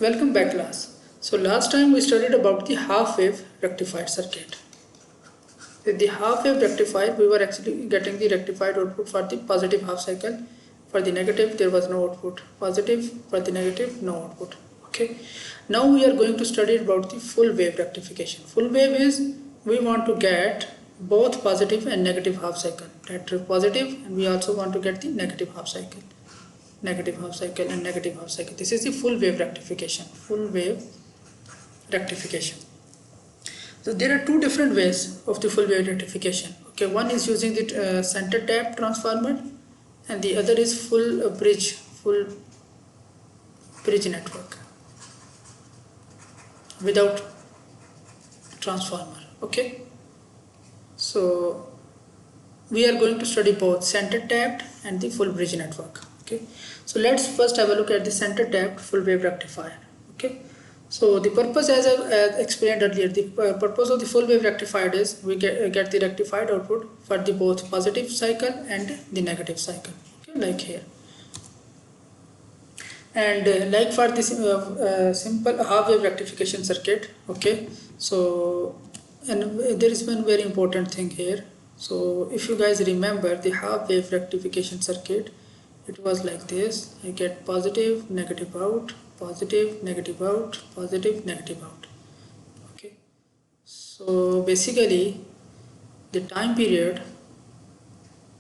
Welcome back class. So last time we studied about the half wave rectified circuit. With the half wave rectified, we were actually getting the rectified output for the positive half cycle. For the negative, there was no output. Positive, for the negative, no output. Okay. Now we are going to study about the full wave rectification. Full wave is we want to get both positive and negative half cycle. That is positive, and we also want to get the negative half cycle. Negative half cycle and negative half cycle. This is the full wave rectification. Full wave rectification. So there are two different ways of the full wave rectification. Okay, one is using the center tap transformer, and the other is full bridge network without transformer. Okay, so we are going to study both center tapped and the full bridge network. Okay, so let's first have a look at the center tapped full wave rectifier. Okay, so the purpose, as I explained earlier, the purpose of the full wave rectifier is we get the rectified output for the both positive cycle and the negative cycle. Okay, like here. And like for this simple half wave rectification circuit. Okay, so and there is one very important thing here. So if you guys remember the half wave rectification circuit, it was like this. I get positive, negative out, positive, negative out, positive, negative out. Okay, so basically the time period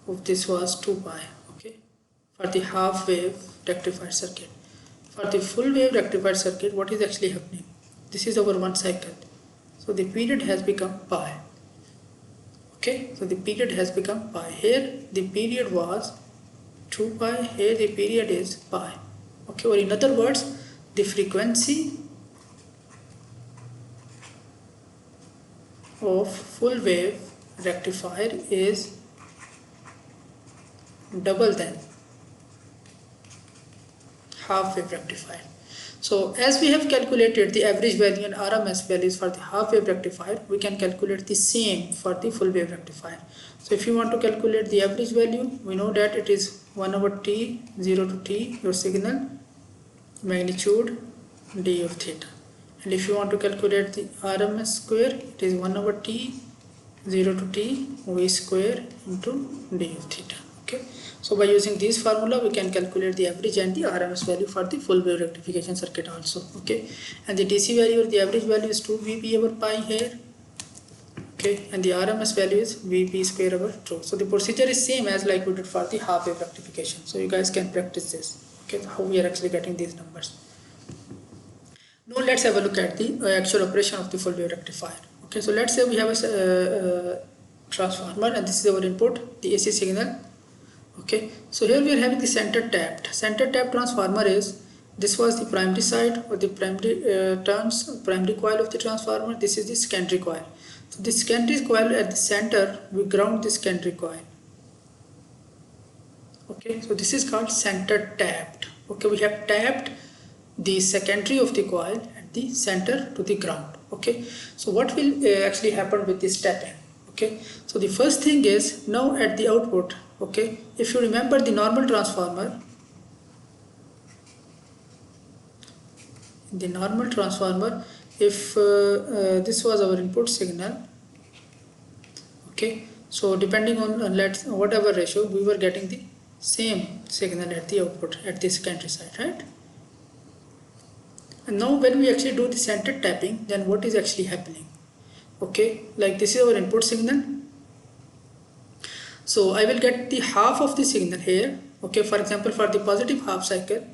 of this was 2 pi. Okay, for the half wave rectified circuit. For the full wave rectified circuit, what is actually happening? This is our one cycle. So the period has become pi. Okay, so the period has become pi. Here the period was 2 pi, here the period is pi. Okay, or in other words, the frequency of full wave rectifier is double than half wave rectifier. So as we have calculated the average value and RMS values for the half wave rectifier, we can calculate the same for the full wave rectifier. So if you want to calculate the average value, we know that it is 1 over t, 0 to t, your signal magnitude d of theta. And if you want to calculate the RMS square, it is 1 over t, 0 to t, v square into d of theta. Okay, so by using this formula we can calculate the average and the RMS value for the full wave rectification circuit also. Okay, and the DC value or the average value is 2 Vp over pi here. Okay, and the RMS value is Vp square over 2. So the procedure is same as like we did for the half wave rectification. So you guys can practice this. Okay, how we are actually getting these numbers. Now let's have a look at the actual operation of the full wave rectifier. Okay, so let's say we have a transformer and this is our input, the AC signal. Okay, so here we are having the center tapped. Center tapped transformer is, this was the primary side or the primary coil of the transformer. This is the secondary coil. So the secondary coil at the center, we ground the secondary coil. Okay, so this is called center tapped. Okay, we have tapped the secondary of the coil at the center to the ground. Okay, so what will actually happen with this tapping? Okay, so the first thing is, now at the output, okay, if you remember the normal transformer, if this was our input signal, okay, so depending on whatever ratio, we were getting the same signal at the output at the secondary side, right? And now when we actually do the center tapping, then what is actually happening? Okay, like this is our input signal. So I will get the half of the signal here. Okay, for example, for the positive half cycle,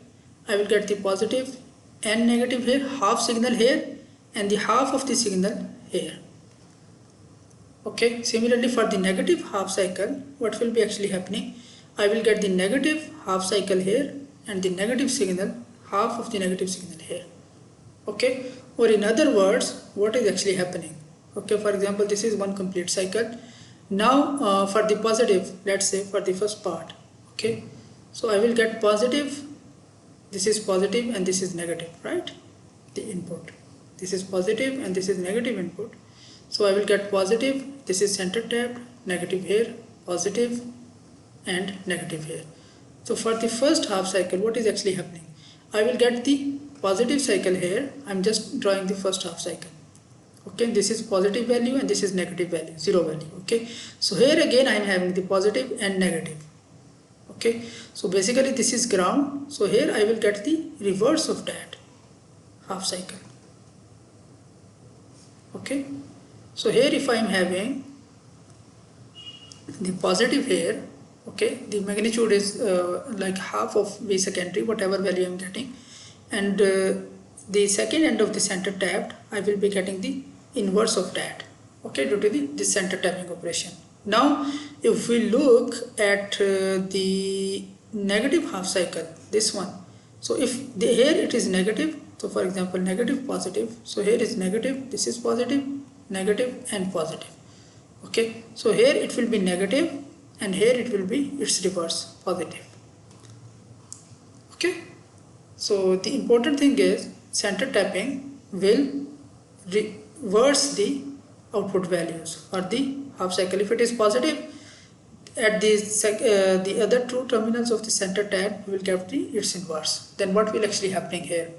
I will get the positive and negative here, half signal here, and the half of the signal here. Okay, similarly for the negative half cycle, what will be actually happening? I will get the negative half cycle here and the negative signal, half of the negative signal here. Okay, or in other words, what is actually happening? Okay, for example, this is one complete cycle. Now for the positive, let's say for the first part, okay, so I will get positive, this is positive and this is negative, right? The input, this is positive and this is negative input. So I will get positive, this is center tapped, negative here, positive and negative here. So for the first half cycle, what is actually happening? I will get the positive cycle here, I'm just drawing the first half cycle. Okay, this is positive value and this is negative value, zero value. Okay, so here again I am having the positive and negative. Okay, so basically this is ground, so here I will get the reverse of that half cycle. Okay, so here if I am having the positive here, okay, the magnitude is like half of V secondary, whatever value I am getting, and the second end of the center tapped, I will be getting the inverse of that, okay, due to the center tapping operation. Now if we look at the negative half cycle, this one, so if here it is negative, so for example negative positive, so here is negative, this is positive, negative and positive. Okay, so here it will be negative and here it will be its reverse, positive. Okay, so the important thing is center tapping will reverse the output values or the half cycle. If it is positive, at the other two terminals of the center tap will get its inverse. Then what will actually happening here?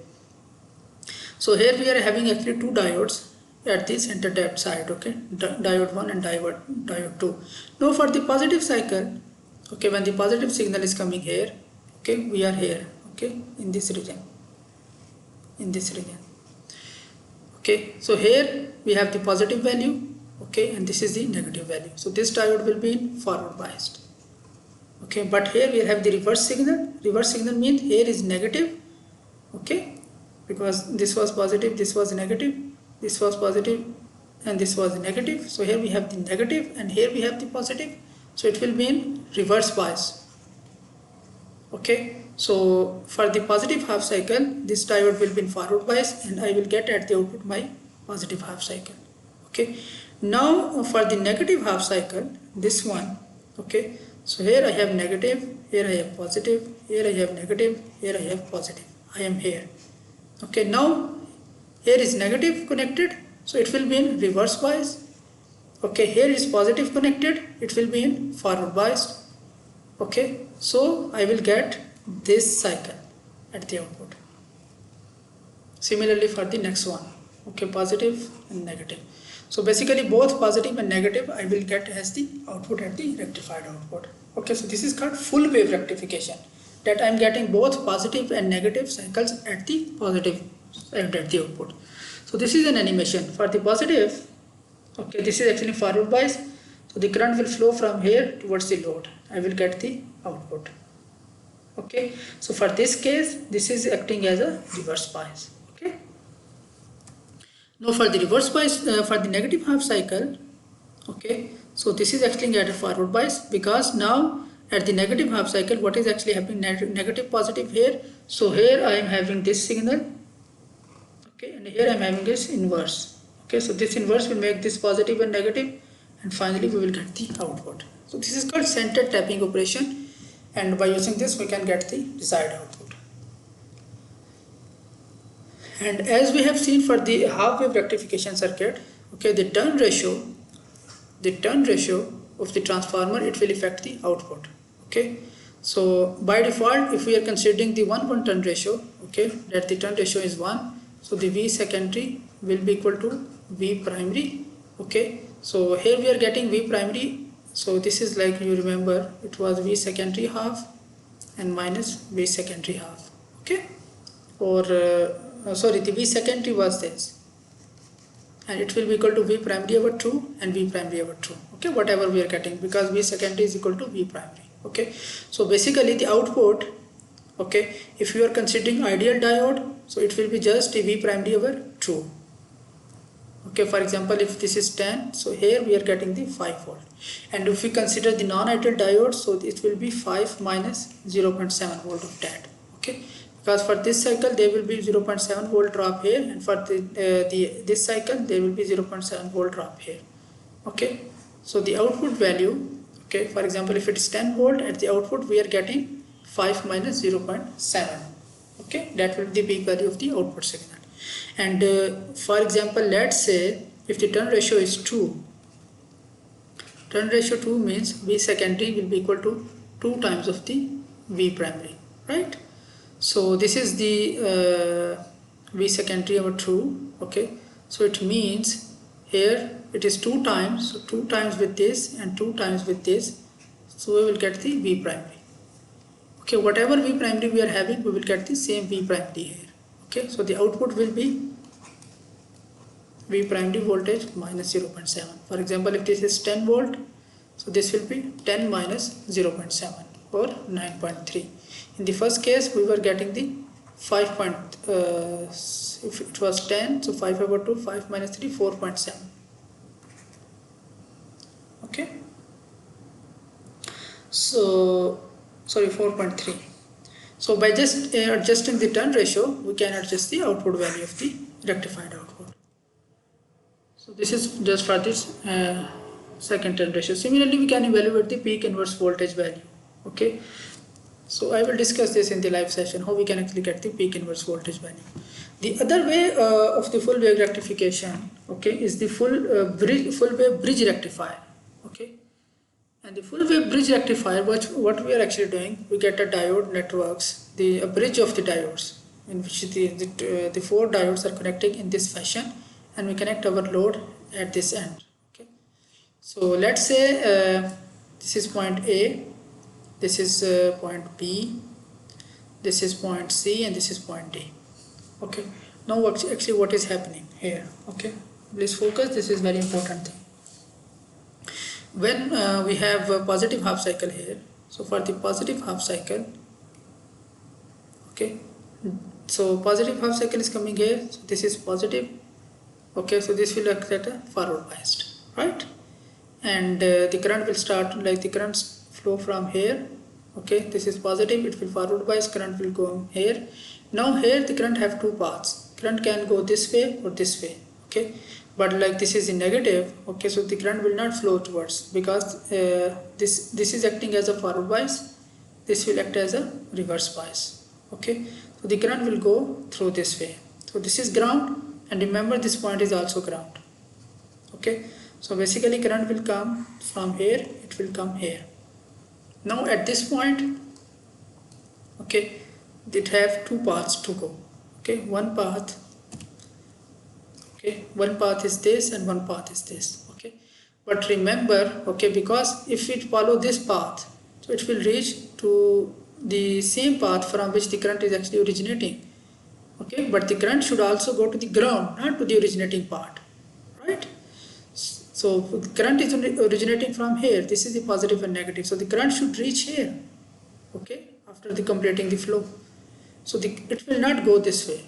So here we are having actually two diodes at the center tap side, okay, diode 1 and diode 2. Now for the positive cycle, okay, when the positive signal is coming here, okay, we are here, okay, in this region, okay, so here we have the positive value, okay, and this is the negative value. So this diode will be in forward biased, okay, but here we have the reverse signal. Reverse signal means here is negative, okay, because this was positive, this was negative, this was positive and this was negative. So here we have the negative and here we have the positive, so it will be in reverse bias. Okay, so for the positive half cycle, this diode will be in forward bias and I will get at the output my positive half cycle. Okay, now for the negative half cycle, this one, okay, so here I have negative, here I have positive, here I have negative, here I have positive, I am here. Okay, now here is negative connected, so it will be in reverse bias. Okay, here is positive connected, it will be in forward bias. Okay, so I will get this cycle at the output. Similarly for the next one, okay, positive and negative. So basically both positive and negative I will get as the output at the rectified output. Okay, so this is called full wave rectification, that I am getting both positive and negative cycles at the positive and at the output. So this is an animation for the positive. Okay, this is actually forward bias, so the current will flow from here towards the load. I will get the output. Okay, so for this case this is acting as a reverse bias. Okay, now for the reverse bias, for the negative half cycle, okay, so this is acting as a forward bias, because now at the negative half cycle what is actually happening, negative positive here, so here I am having this signal, okay, and here I am having this inverse. Okay, so this inverse will make this positive and negative, and finally we will get the output. So this is called center tapping operation, and by using this we can get the desired output. And as we have seen for the half wave rectification circuit, okay, the turn ratio of the transformer, it will affect the output. Okay, so by default if we are considering the 1:1 turn ratio, okay, that the turn ratio is 1, so the V secondary will be equal to V primary. Okay, so here we are getting V primary, so this is like, you remember it was V secondary half and minus V secondary half. Okay, or sorry, the V secondary was this, and it will be equal to V primary over 2 and V primary over 2. Okay, whatever we are getting, because V secondary is equal to V primary. Okay, so basically the output, okay, if you are considering ideal diode, so it will be just V primary over 2. Okay, for example if this is 10, so here we are getting the 5 volt, and if we consider the non-ideal diode, so it will be 5 minus 0.7 volt of that. Okay, because for this cycle there will be 0.7 volt drop here, and for this cycle there will be 0.7 volt drop here. Okay, so the output value, okay, for example if it is 10 volt, at the output we are getting 5 minus 0.7. okay, that will be the peak value of the output signal. And for example let's say if the turn ratio is 2, turn ratio 2 means V secondary will be equal to 2 times of the V primary, right? So this is the V secondary over true. Okay, so it means here it is 2 times, so 2 times with this and 2 times with this, so we will get the V primary. Okay, whatever V primary we are having, we will get the same V primary here. Okay, so the output will be V primary voltage minus 0.7. For example, if this is 10 volt, so this will be 10 minus 0.7 or 9.3. In the first case, we were getting the 5. If it was 10, so 5 over 2, 5 minus 3, 4.7. Okay. So, sorry, 4.3. So by just adjusting the turn ratio, we can adjust the output value of the rectified output. So this is just for this second turn ratio. Similarly, we can evaluate the peak inverse voltage value. Okay. So I will discuss this in the live session, how we can actually get the peak inverse voltage value. The other way of the full wave rectification, okay, is the full wave bridge rectifier. Okay. And the full wave bridge rectifier, what we are actually doing, we get a diode networks, a bridge of the diodes, in which the 4 diodes are connecting in this fashion, and we connect our load at this end. Okay. So let's say this is point A, this is point B, this is point C, and this is point D. Okay. Now actually what is happening here? Okay. Please focus. This is very important thing. When we have a positive half cycle here, so for the positive half cycle, okay, so positive half cycle is coming here, so this is positive. Okay, so this will act at a forward biased, right? And the current will start, like the current flow from here. Okay, this is positive, it will forward bias, current will go here. Now here the current have 2 paths. Current can go this way or this way. Okay, but like this is in negative. Okay, so the current will not flow towards, because this is acting as a forward bias, this will act as a reverse bias. Okay, so the current will go through this way. So this is ground, and remember this point is also ground. Okay, so basically current will come from here, it will come here. Now at this point, okay, it have 2 paths to go. Okay, one path is this and one path is this. Okay, but remember, okay, because if it follow this path, so it will reach to the same path from which the current is actually originating. Okay, but the current should also go to the ground, not to the originating part, right? So the current is originating from here, this is the positive and negative, so the current should reach here, okay, after the completing the flow. So it will not go this way.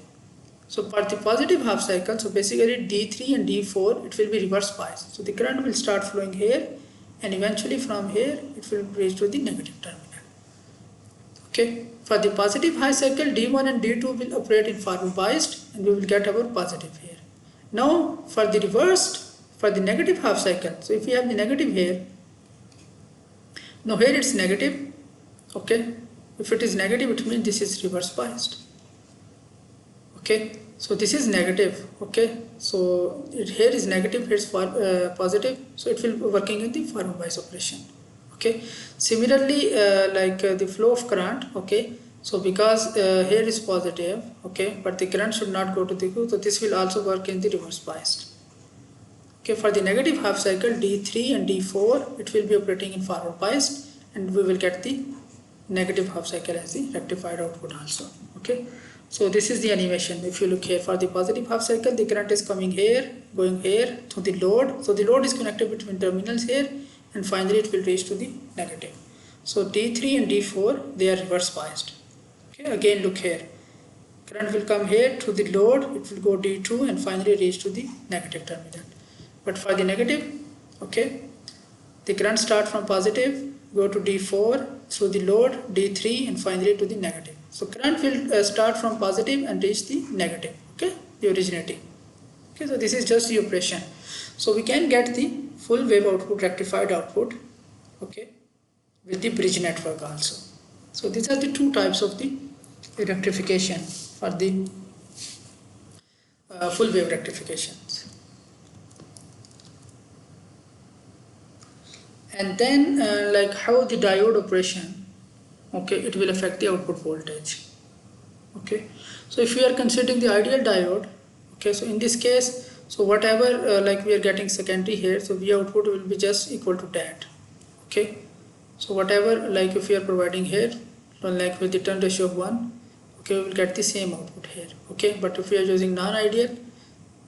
So for the positive half cycle, so basically D3 and D4, it will be reverse bias. So the current will start flowing here, and eventually from here it will reach to the negative terminal. Okay, for the positive high cycle, D1 and D2 will operate in forward biased, and we will get our positive here. Now for the reversed, for the negative half cycle, so if we have the negative here, now here it's negative. Okay, if it is negative, it means this is reverse biased. Okay, so this is negative. Okay, so here is negative, here is positive, so it will be working in the forward bias operation. Okay, similarly the flow of current, okay, so because here is positive, okay, but the current should not go to the groove, so this will also work in the reverse biased. Okay, for the negative half cycle, D3 and D4, it will be operating in forward biased, and we will get the negative half cycle as the rectified output also. Okay, so this is the animation. If you look here, for the positive half cycle, the current is coming here, going here to the load, so the load is connected between terminals here, and finally it will reach to the negative. So D3 and D4, they are reverse biased. Okay, again look here, current will come here to the load, it will go D2 and finally reach to the negative terminal. But for the negative, okay, the current start from positive, go to D4 through the load, D3 and finally to the negative. So current will start from positive and reach the negative, okay, the originating. Okay, so this is just the operation. So we can get the full wave output, rectified output, okay, with the bridge network also. So these are the 2 types of the rectification for the full wave rectifications. And then like how the diode operation, okay, it will affect the output voltage. Okay, So if we are considering the ideal diode, okay, so in this case, so whatever like we are getting secondary here, so V output will be just equal to that. Okay, so whatever like if we are providing here, like with the turn ratio of 1, okay, we will get the same output here. Okay, but if we are using non-ideal,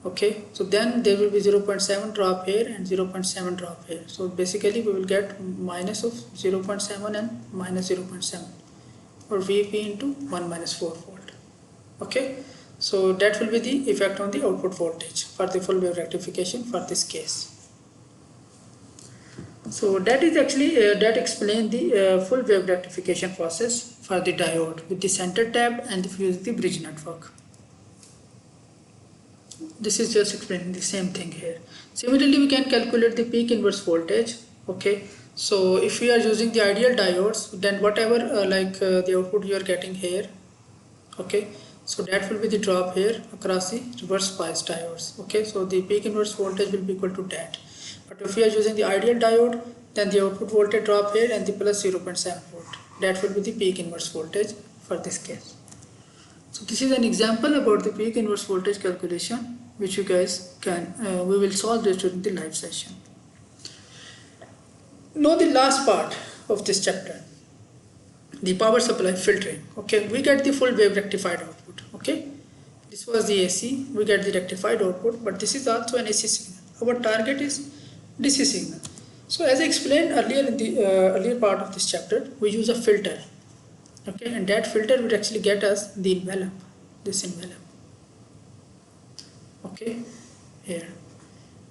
okay, so then there will be 0.7 drop here and 0.7 drop here. So basically we will get minus of 0.7 and minus 0.7, or VP into 1 minus 4 volt. Okay, so that will be the effect on the output voltage for the full wave rectification for this case. So that is actually that explains the full wave rectification process for the diode with the center tap and the bridge network. This is just explaining the same thing here. Similarly, we can calculate the peak inverse voltage. Okay, so if we are using the ideal diodes, then whatever the output you are getting here, okay, so that will be the drop here across the reverse bias diodes. Okay, so the peak inverse voltage will be equal to that. But if we are using the ideal diode, then the output voltage drop here and the plus 0.7 volt. That will be the peak inverse voltage for this case. So this is an example about the peak inverse voltage calculation, which you guys can, we will solve this during the live session. Now the last part of this chapter, the power supply filtering. Okay, we get the full wave rectified output. Okay, this was the AC, we get the rectified output, but this is also an AC signal. Our target is DC signal. So as I explained earlier in the earlier part of this chapter, we use a filter. Okay, and that filter will actually get us the envelope, this envelope. Okay, here,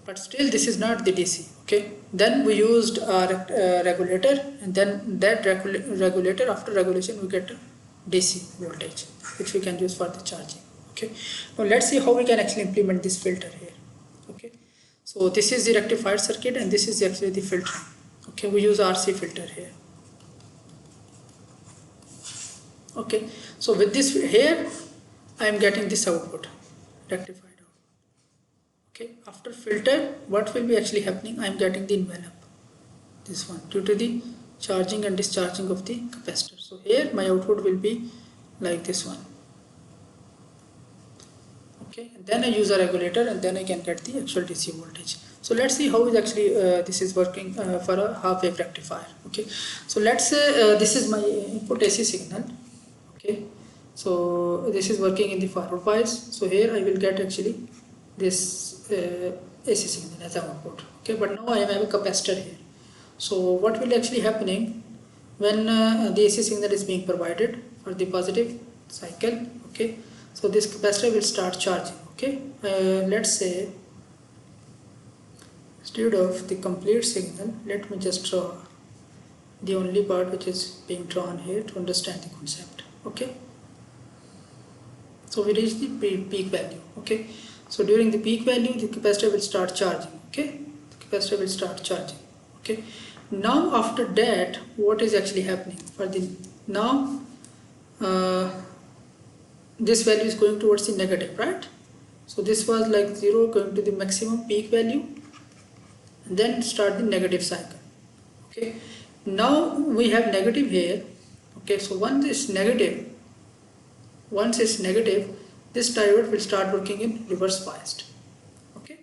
but still this is not the DC. Okay, then we used our regulator, and then that regulator, after regulation we get DC voltage, which we can use for the charging. Okay, now let's see how we can actually implement this filter here. Okay, so this is the rectified circuit and this is actually the filter. Okay, we use RC filter here. Okay, so with this here I am getting this output, rectified output. Okay, after filter, what will be actually happening? I am getting the envelope, this one, due to the charging and discharging of the capacitor. So here my output will be like this one. Okay, and then I use a regulator and then I can get the actual DC voltage. So let's see how is actually this is working for a half wave rectifier. Okay, so let's say this is my input AC signal. Okay, so this is working in the forward bias. So here I will get actually this AC signal as an output. Okay, but now I have a capacitor here. So what will actually happening when the AC signal is being provided for the positive cycle? Okay, so this capacitor will start charging. Okay, let's say instead of the complete signal, let me just draw the only part which is being drawn here to understand the concept. Okay, so we reach the peak value. Okay, so during the peak value the capacitor will start charging. Okay, the capacitor will start charging. Okay, now after that what is actually happening for the now this value is going towards the negative, right? So this was like 0 going to the maximum peak value and then start the negative cycle. Okay, now we have negative here. Okay, so once it's negative, this diode will start working in reverse biased. Okay,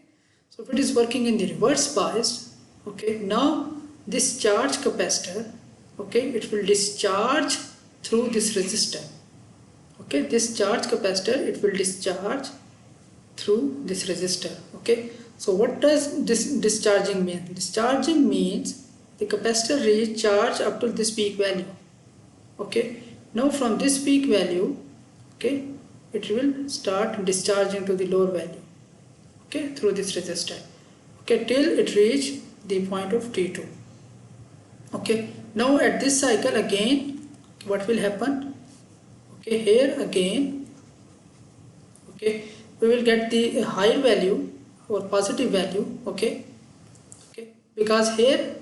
so if it is working in the reverse biased, okay, now this charge capacitor, okay, it will discharge through this resistor. Okay, this charge capacitor, it will discharge through this resistor. Okay, so what does this discharging mean? Discharging means the capacitor reach charge up to this peak value. Okay, now from this peak value, okay, it will start discharging to the lower value, okay, through this resistor, okay, till it reach the point of T2. Okay, now at this cycle again what will happen? Okay, here again, okay, we will get the higher value or positive value. Okay, because here,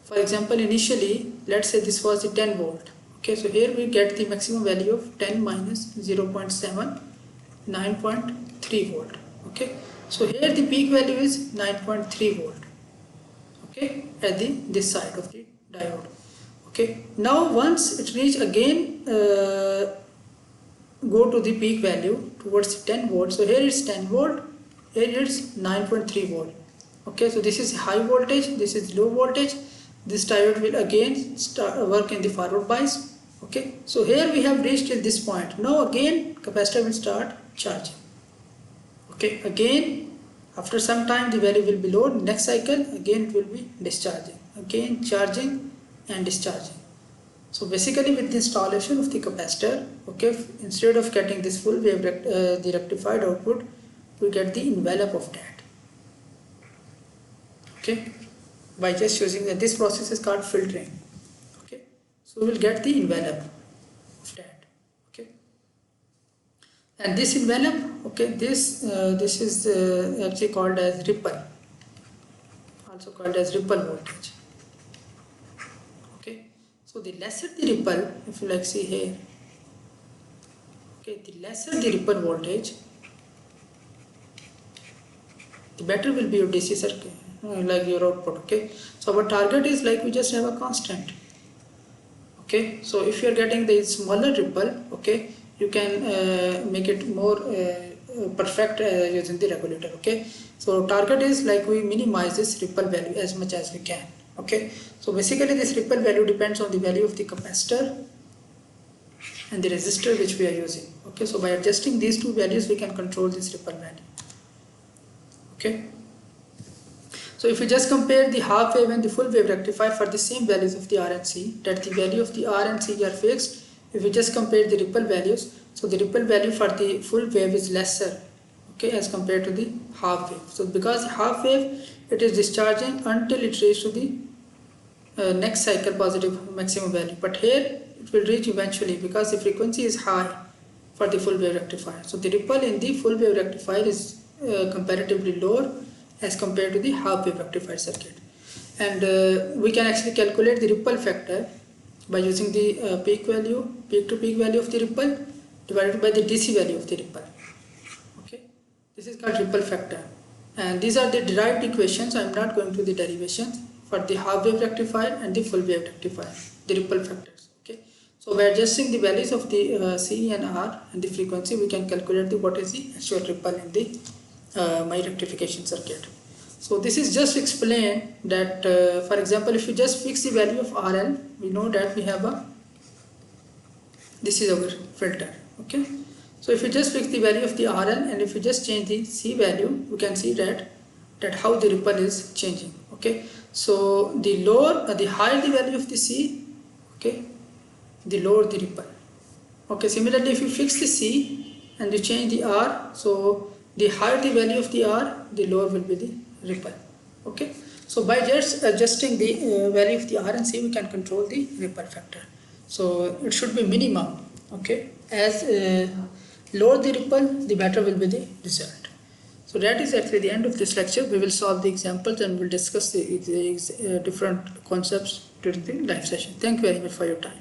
for example, initially let's say this was the 10 volt. Okay, so here we get the maximum value of 10 minus 0.7, 9.3 volt. Okay, so here the peak value is 9.3 volt. Okay, at this side of the diode. Okay, now once it reach again go to the peak value towards 10 volts. So here it's 10 volt, here it's 9.3 volt. Okay, so this is high voltage, this is low voltage. This diode will again work in the forward bias. Okay, so here we have reached at this point. Now again capacitor will start charging. Okay, again after some time the value will be low. Next cycle again it will be discharging, again charging and discharging. So basically with the installation of the capacitor, okay, instead of getting this full wave the rectified output, we get the envelope of that. Okay, by just using this process is called filtering. Okay, so we will get the envelope of that. Okay, and this envelope, okay, this is actually called as ripple, also called as ripple voltage. Okay, so the lesser the ripple, if you like see here, okay, the lesser the ripple voltage, the better will be your DC circuit, like your output. Okay, so our target is like we just have a constant. Okay, so if you are getting the smaller ripple, okay, you can make it more perfect using the regulator. Okay, so target is like we minimize this ripple value as much as we can. Okay, so basically this ripple value depends on the value of the capacitor and the resistor which we are using. Okay, so by adjusting these two values we can control this ripple value. Okay, so if we just compare the half wave and the full wave rectifier for the same values of the R and C, that the value of the R and C are fixed. If we just compare the ripple values, so the ripple value for the full wave is lesser, okay, as compared to the half wave. So because half wave it is discharging until it reaches to the next cycle positive maximum value, but here it will reach eventually because the frequency is high for the full wave rectifier. So the ripple in the full wave rectifier is comparatively lower as compared to the half wave rectifier circuit. And we can actually calculate the ripple factor by using the peak to peak value of the ripple divided by the DC value of the ripple. Okay, this is called ripple factor, and these are the derived equations. I am not going to the derivations for the half wave rectifier and the full wave rectifier, the ripple factors. Okay, so by adjusting the values of the C and R and the frequency, we can calculate what is the actual ripple in the my rectification circuit. So this is just explained that for example, if you just fix the value of RL, we know that we have this is our filter. Okay, so if you just fix the value of the RL and if you just change the C value, we can see that how the ripple is changing. Okay, so the higher the value of the C, okay, the lower the ripple. Okay, similarly if you fix the C and you change the R, so the higher the value of the R, the lower will be the ripple. Okay, so by just adjusting the value of the R and C, we can control the ripple factor. So it should be minimum. Okay, as lower the ripple, the better will be the result. So that is actually the end of this lecture. We will solve the examples and we'll discuss the different concepts during the live session. Thank you very much for your time.